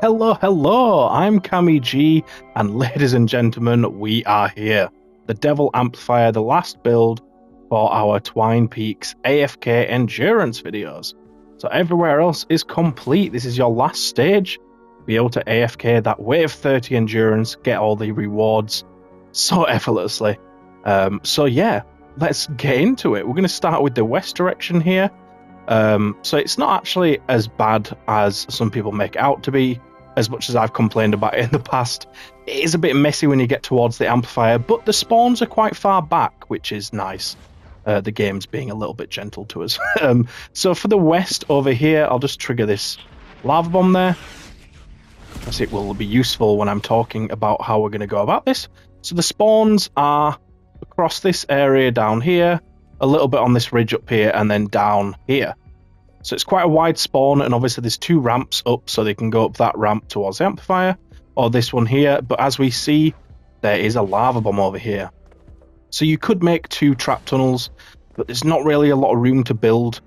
Hello, hello, I'm Cami G, and ladies and gentlemen, we are here. The Devil Amplifier, the last build for our Twine Peaks AFK Endurance videos. So everywhere else is complete. This is your last stage. Be able to AFK that wave 30 Endurance, get all the rewards so effortlessly. So yeah, let's get into it. We're going to start with the west direction here. So it's not actually as bad as some people make it out to be, as much as I've complained about it in the past. It is a bit messy when you get towards the amplifier, but the spawns are quite far back, which is nice. The game's being a little bit gentle to us. So for the west over here, I'll just trigger this lava bomb there. As it will be useful when I'm talking about how we're going to go about this. So the spawns are across this area down here, a little bit on this ridge up here, and then down here. So it's quite a wide spawn, and obviously there's two ramps up, so they can go up that ramp towards the amplifier, or this one here. But as we see, there is a lava bomb over here. So you could make two trap tunnels, but there's not really a lot of room to build,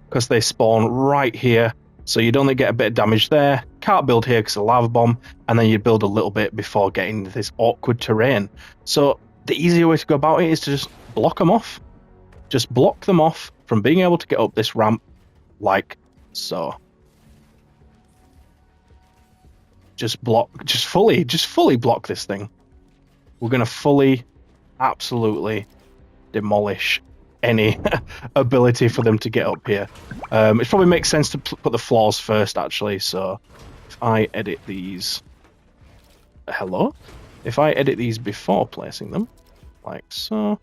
because they spawn right here. So you'd only get a bit of damage there. Can't build here because of the lava bomb, and then you build a little bit before getting into this awkward terrain. So the easier way to go about it is to just block them off. Just block them off from being able to get up this ramp, like so. Just fully block this thing. We're going to fully, absolutely demolish any ability for them to get up here. It probably makes sense to put the floors first, actually. So if I edit these... Hello? If I edit these before placing them, like so...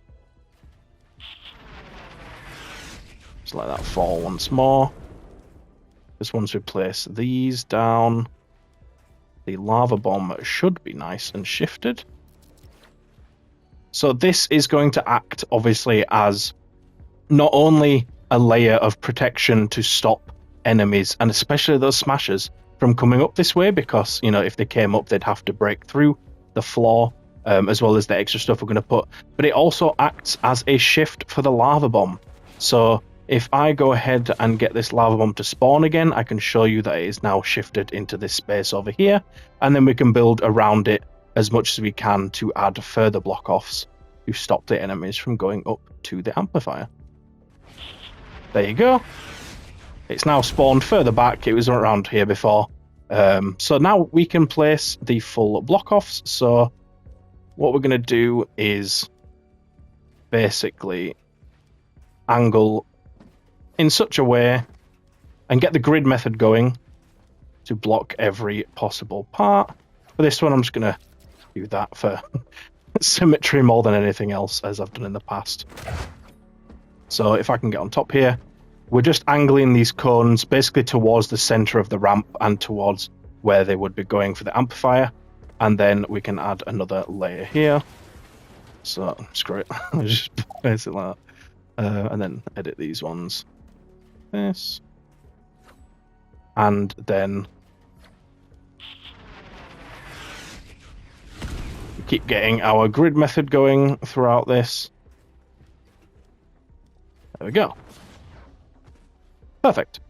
Just let that fall once more. Just once we place these down, the lava bomb should be nice and shifted. So this is going to act, obviously, as not only a layer of protection to stop enemies, and especially those smashers, from coming up this way, because, you know, if they came up, they'd have to break through the floor, as well as the extra stuff we're going to put. But it also acts as a shift for the lava bomb. So if I go ahead and get this lava bomb to spawn again, I can show you that it is now shifted into this space over here, and then we can build around it as much as we can to add further block-offs to stop the enemies from going up to the amplifier. There you go. It's now spawned further back. It was around here before. So now we can place the full block-offs. So what we're going to do is basically angle in such a way and get the grid method going to block every possible part. For this one, I'm just going to do that for symmetry more than anything else, as I've done in the past. So if I can get on top here, we're just angling these cones basically towards the center of the ramp and towards where they would be going for the amplifier. And then we can add another layer here. So screw it, just place it like that. And then edit these ones. This. And then we keep getting our grid method going throughout this. There we go. Perfect.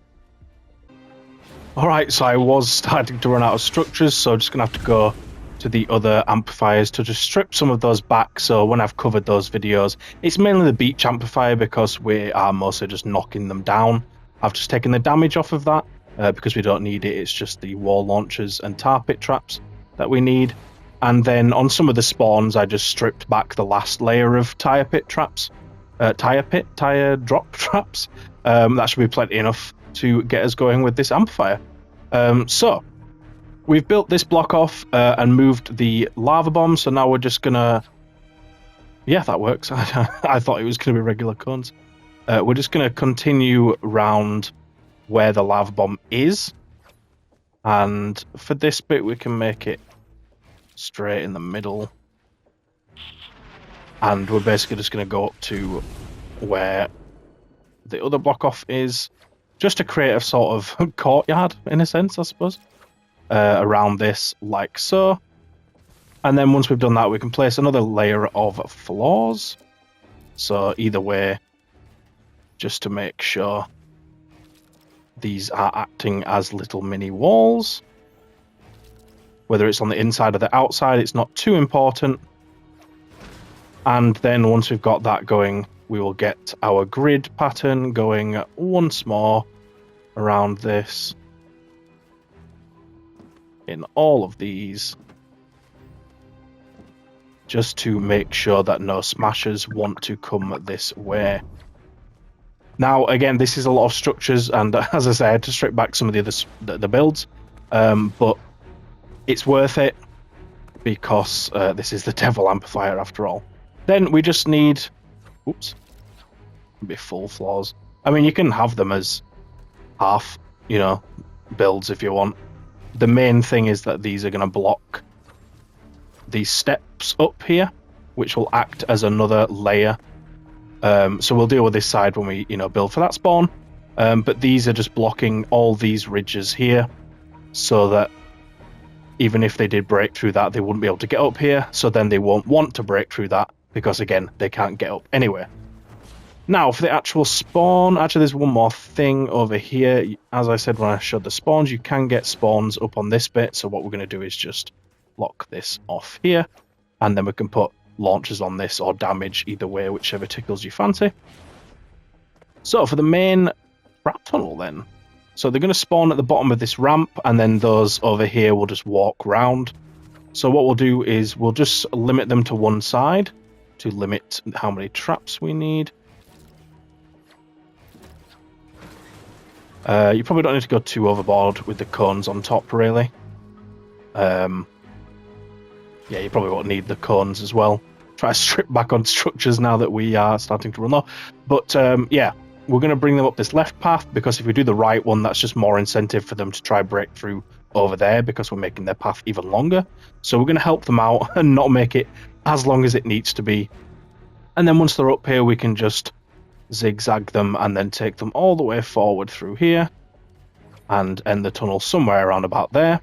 Alright, so I was starting to run out of structures, so I'm just going to have to go to the other amplifiers to just strip some of those back. So when I've covered those videos, it's mainly the beach amplifier because we are mostly just knocking them down. I've just taken the damage off of that because we don't need it. It's just the wall launchers and tar pit traps that we need. And then on some of the spawns, I just stripped back the last layer of tire drop traps. That should be plenty enough to get us going with this amplifier. So we've built this block off and moved the lava bomb. So now we're just gonna, yeah, that works. I thought it was gonna be regular cones. We're just gonna continue round where the lava bomb is, and for this bit we can make it straight in the middle. And we're basically just going to go up to where the other block off is, just to create a sort of courtyard, in a sense, I suppose, around this, like so. And then once we've done that, we can place another layer of floors. So either way, just to make sure these are acting as little mini walls. Whether it's on the inside or the outside, it's not too important. And then once we've got that going, we will get our grid pattern going once more around this in all of these, just to make sure that no smashers want to come this way. Now, again, this is a lot of structures, and as I said, I had to strip back some of the builds, but it's worth it because this is the Devil Amplifier after all. Then we just need, oops, be full floors. I mean, you can have them as half, builds if you want. The main thing is that these are going to block these steps up here, which will act as another layer. So we'll deal with this side when we, build for that spawn. But these are just blocking all these ridges here, so that even if they did break through that, they wouldn't be able to get up here. So then they won't want to break through that, because again, they can't get up anywhere. Now, for the actual spawn, actually there's one more thing over here. As I said when I showed the spawns, you can get spawns up on this bit. So what we're going to do is just lock this off here, and then we can put launchers on this or damage, either way, whichever tickles you fancy. So for the main trap tunnel then, so they're going to spawn at the bottom of this ramp, and then those over here will just walk round. So what we'll do is we'll just limit them to one side to limit how many traps we need. You probably don't need to go too overboard with the cones on top, really. Yeah, you probably won't need the cones as well. Try to strip back on structures now that we are starting to run low. But yeah, we're going to bring them up this left path, because if we do the right one, that's just more incentive for them to try break through over there, because we're making their path even longer. So we're going to help them out and not make it as long as it needs to be. And then once they're up here, we can just zigzag them and then take them all the way forward through here and end the tunnel somewhere around about there.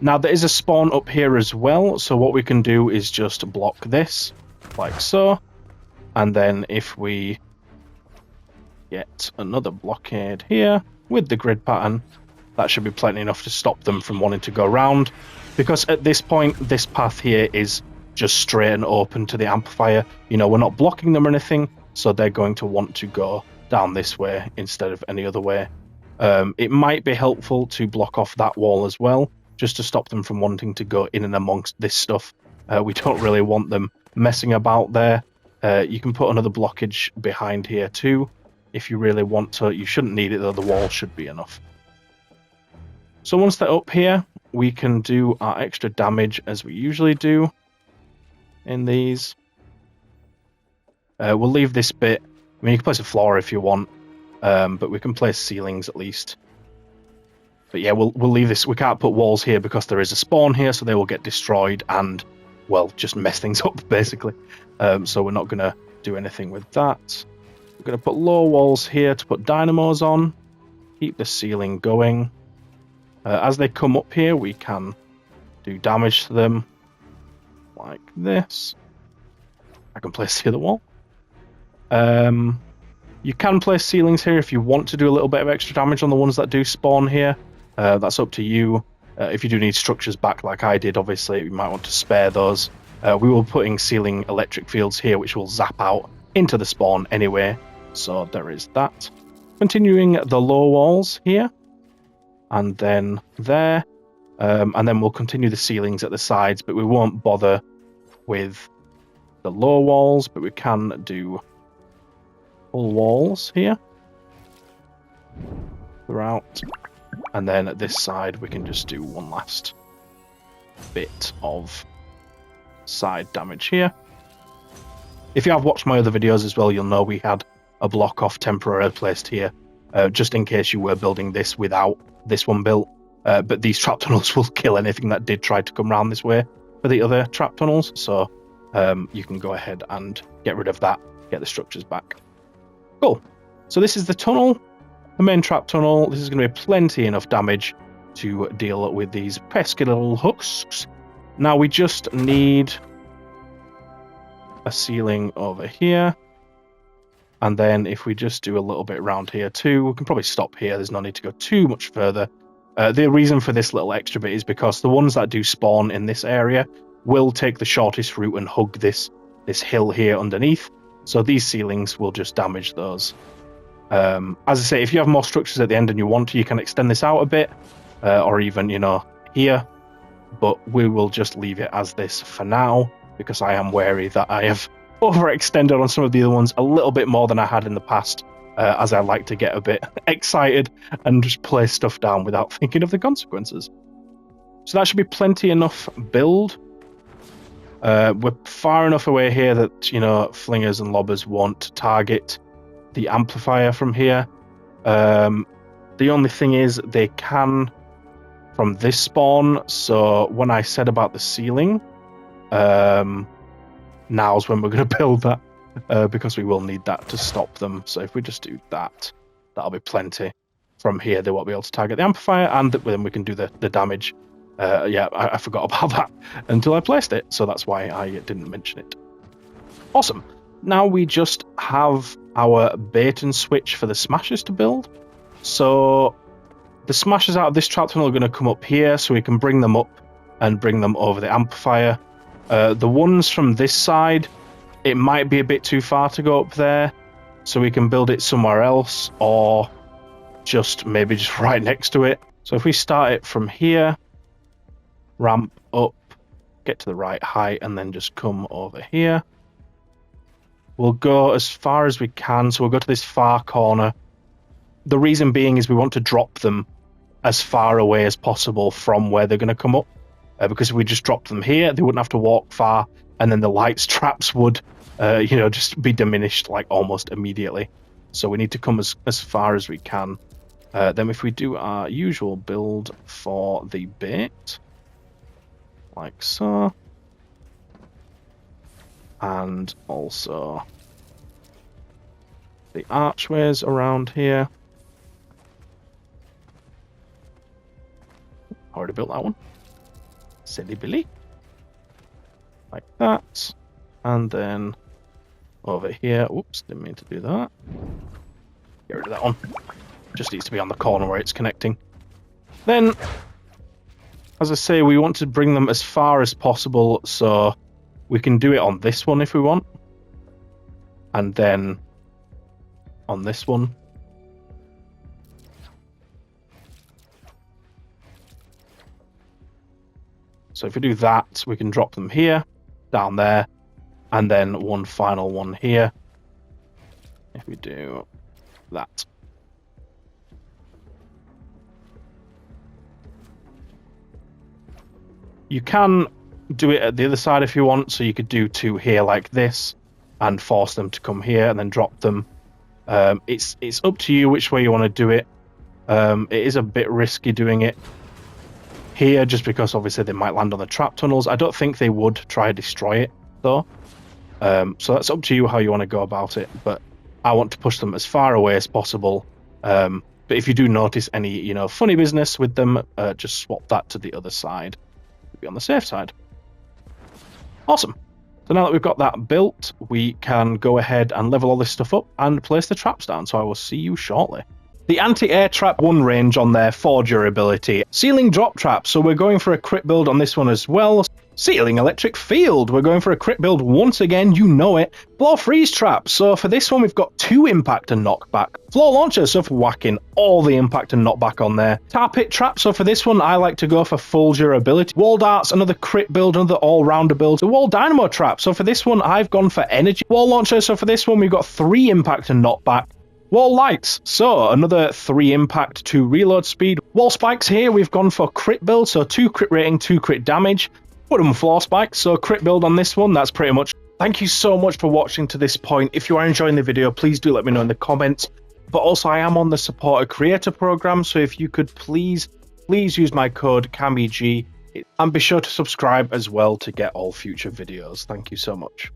Now there is a spawn up here as well, so what we can do is just block this like so, and then if we get another blockade here with the grid pattern, that should be plenty enough to stop them from wanting to go around, because at this point this path here is just straight and open to the amplifier. We're not blocking them or anything, so they're going to want to go down this way instead of any other way. It might be helpful to block off that wall as well, just to stop them from wanting to go in and amongst this stuff. We don't really want them messing about there. You can put another blockage behind here too, if you really want to. You shouldn't need it though, the wall should be enough. So once they're up here, we can do our extra damage as we usually do in these. We'll leave this bit. I mean, you can place a floor if you want, but we can place ceilings at least. But yeah, we'll leave this. We can't put walls here because there is a spawn here, so they will get destroyed and, well, just mess things up, basically. So we're not going to do anything with that. We're going to put low walls here to put dynamos on. Keep the ceiling going. As they come up here, we can do damage to them like this. I can place the other wall. You can place ceilings here if you want to do a little bit of extra damage on the ones that do spawn here. That's up to you. If you do need structures back like I did, obviously, you might want to spare those. We will be putting ceiling electric fields here, which will zap out into the spawn anyway. So there is that. Continuing the low walls here. And then there. And then we'll continue the ceilings at the sides, but we won't bother with the low walls, but we can do full walls here throughout. And then at this side, we can just do one last bit of side damage here. If you have watched my other videos as well, you'll know we had a block off temporarily placed here, just in case you were building this without this one built. But these trap tunnels will kill anything that did try to come around this way for the other trap tunnels, so you can go ahead and get rid of that, get the structures back. Cool. So this is the tunnel, the main trap tunnel. This is going to be plenty enough damage to deal with these pesky little husks. Now we just need a ceiling over here. And then if we just do a little bit around here too, we can probably stop here. There's no need to go too much further. The reason for this little extra bit is because the ones that do spawn in this area will take the shortest route and hug this hill here underneath. So these ceilings will just damage those. As I say, if you have more structures at the end and you want to, you can extend this out a bit, or even, you know, here. But we will just leave it as this for now, because I am wary that I have overextended on some of the other ones a little bit more than I had in the past, as I like to get a bit excited and just place stuff down without thinking of the consequences. So that should be plenty enough build. We're far enough away here that, you know, flingers and lobbers won't target the amplifier from here. The only thing is they can from this spawn. So when I said about the ceiling, now's when we're going to build that, because we will need that to stop them. So if we just do that, that'll be plenty. From here they won't be able to target the amplifier, and then we can do the damage. Yeah, I forgot about that until I placed it, so that's why I didn't mention it. Awesome. Now we just have our bait and switch for the smashers to build. So the smashers out of this trap tunnel are going to come up here, so we can bring them up and bring them over the amplifier. The ones from this side, it might be a bit too far to go up there, so we can build it somewhere else, or maybe just right next to it. So if we start it from here, ramp up, get to the right height, and then just come over here. We'll go as far as we can, so we'll go to this far corner. The reason being is we want to drop them as far away as possible from where they're going to come up, because if we just dropped them here, they wouldn't have to walk far, and then the lights traps would, you know, just be diminished like almost immediately. So we need to come as far as we can. Then if we do our usual build for the bait, like so, and also the archways around here. Already built that one. Silly Billy. Like that. And then over here. Whoops, didn't mean to do that. Get rid of that one. Just needs to be on the corner where it's connecting. Then, as I say, we want to bring them as far as possible, so we can do it on this one if we want. And then on this one. So if we do that, we can drop them here, down there, and then one final one here. If we do that. You can do it at the other side if you want, so you could do two here like this, and force them to come here and then drop them. It's up to you which way you want to do it. It is a bit risky doing it here, just because obviously they might land on the trap tunnels. I don't think they would try to destroy it though. So that's up to you how you want to go about it, but I want to push them as far away as possible. But if you do notice any, you know, funny business with them, just swap that to the other side. Be on the safe side. Awesome. So now that we've got that built, we can go ahead and level all this stuff up and place the traps down. So I will see you shortly. The anti-air trap 1 range on there for durability. Ceiling drop trap, so we're going for a crit build on this one as well. Ceiling electric field, we're going for a crit build once again, you know it. Floor freeze trap, so for this one we've got 2 impact and knockback. Floor launcher, so for whacking all the impact and knockback on there. Tar pit trap, so for this one I like to go for full durability. Wall darts, another crit build, another all-rounder build. The wall dynamo trap, so for this one I've gone for energy. Wall launcher, so for this one we've got 3 impact and knockback. Wall lights, so another 3 impact, 2 reload speed. Wall spikes here, we've gone for crit build, so 2 crit rating, 2 crit damage. Wooden floor spikes, so crit build on this one, that's pretty much. Thank you so much for watching to this point. If you are enjoying the video, please do let me know in the comments. But also I am on the supporter creator program, so if you could please use my code CAMIG, and be sure to subscribe as well to get all future videos. Thank you so much.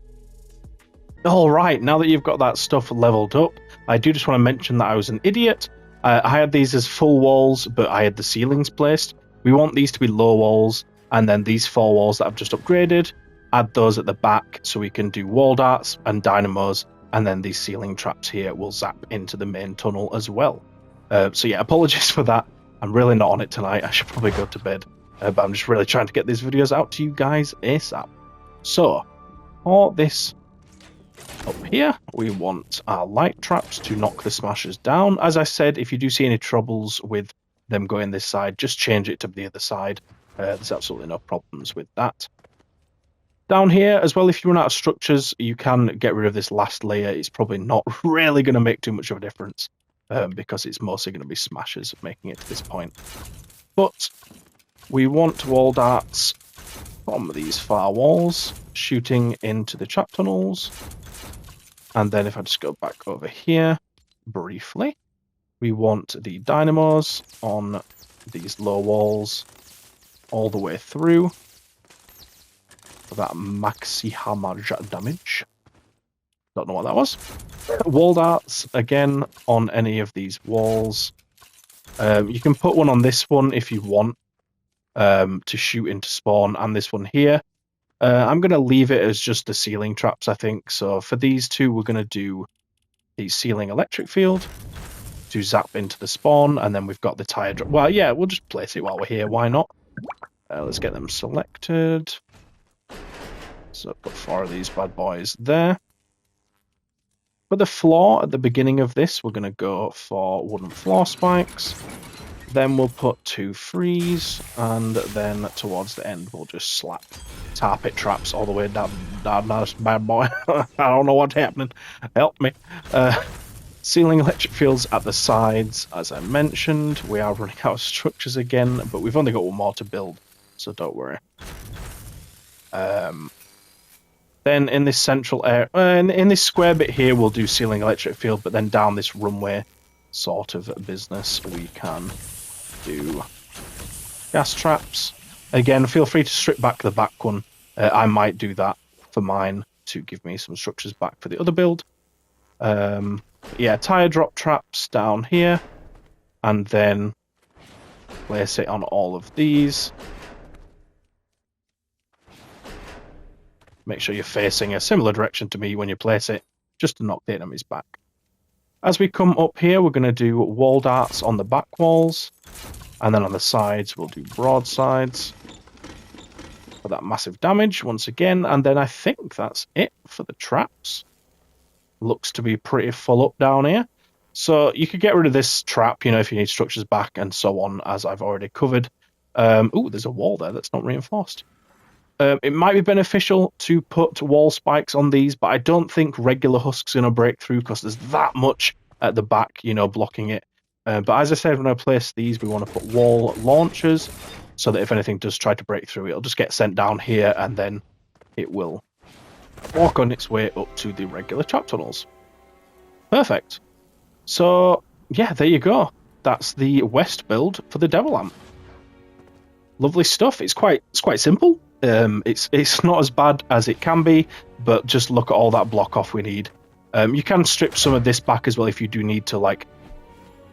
Alright, now that you've got that stuff leveled up, I do just want to mention that I was an idiot. I had these as full walls, but I had the ceilings placed. We want these to be low walls, and then these 4 walls that I've just upgraded, add those at the back so we can do wall darts and dynamos, and then these ceiling traps here will zap into the main tunnel as well. So yeah, apologies for that. I'm really not on it tonight. I should probably go to bed. But I'm just really trying to get these videos out to you guys ASAP. So, for this up here, we want our light traps to knock the smashers down. As I said, if you do see any troubles with them going this side, just change it to the other side. There's absolutely no problems with that. Down here as well, if you run out of structures, you can get rid of this last layer. It's probably not really going to make too much of a difference because it's mostly going to be smashers making it to this point. But we want wall darts from these far walls shooting into the trap tunnels. And then if I just go back over here briefly, we want the dynamos on these low walls all the way through for that maxi hammer damage. Don't know what that was. Wall darts again on any of these walls. You can put one on this one if you want to shoot into spawn, and this one here. I'm going to leave it as just the ceiling traps, I think. So for these two, we're going to do the ceiling electric field to zap into the spawn, and then we've got the tire drop. Well, yeah, we'll just place it while we're here. Why not? Let's get them selected. So put 4 of these bad boys there. For the floor at the beginning of this, we're going to go for wooden floor spikes. Then we'll put 2 freeze, and then towards the end we'll just slap tar pit traps all the way down this bad boy. I don't know what's happening. Help me. Ceiling electric fields at the sides, as I mentioned. We are running out of structures again, but we've only got 1 more to build, so don't worry. Then in this central area, in this square bit here, we'll do ceiling electric field, but then down this runway sort of business, we can do gas traps. Again, feel free to strip back the back one. I might do that for mine to give me some structures back for the other build. Yeah, tire drop traps down here, and then place it on all of these. Make sure you're facing a similar direction to me when you place it, just to knock the enemies back. As we come up here, we're going to do wall darts on the back walls, and then on the sides we'll do broadsides for that massive damage once again, and then I think that's it for the traps. Looks to be pretty full up down here. So you could get rid of this trap, you know, if you need structures back and so on, as I've already covered. Ooh, there's a wall there that's not reinforced. It might be beneficial to put wall spikes on these, but I don't think regular husk's going to break through because there's that much at the back, you know, blocking it. But as I said, when I place these, we want to put wall launchers so that if anything does try to break through, it'll just get sent down here and then it will walk on its way up to the regular trap tunnels. Perfect. So, yeah, there you go. That's the west build for the Devil Amp. Lovely stuff. It's quite simple. It's not as bad as it can be, but just look at all that block off we need. You can strip some of this back as well if you do need to, like,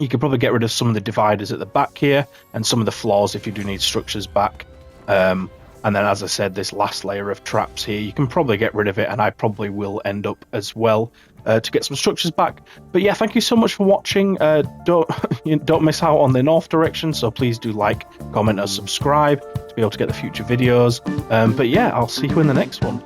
you could probably get rid of some of the dividers at the back here and some of the floors if you do need structures back. And then, as I said, this last layer of traps here, you can probably get rid of it, and I probably will end up as well to get some structures back. But yeah, thank you so much for watching. Don't miss out on the north direction, so please do like, comment, and subscribe to be able to get the future videos. But yeah, I'll see you in the next one.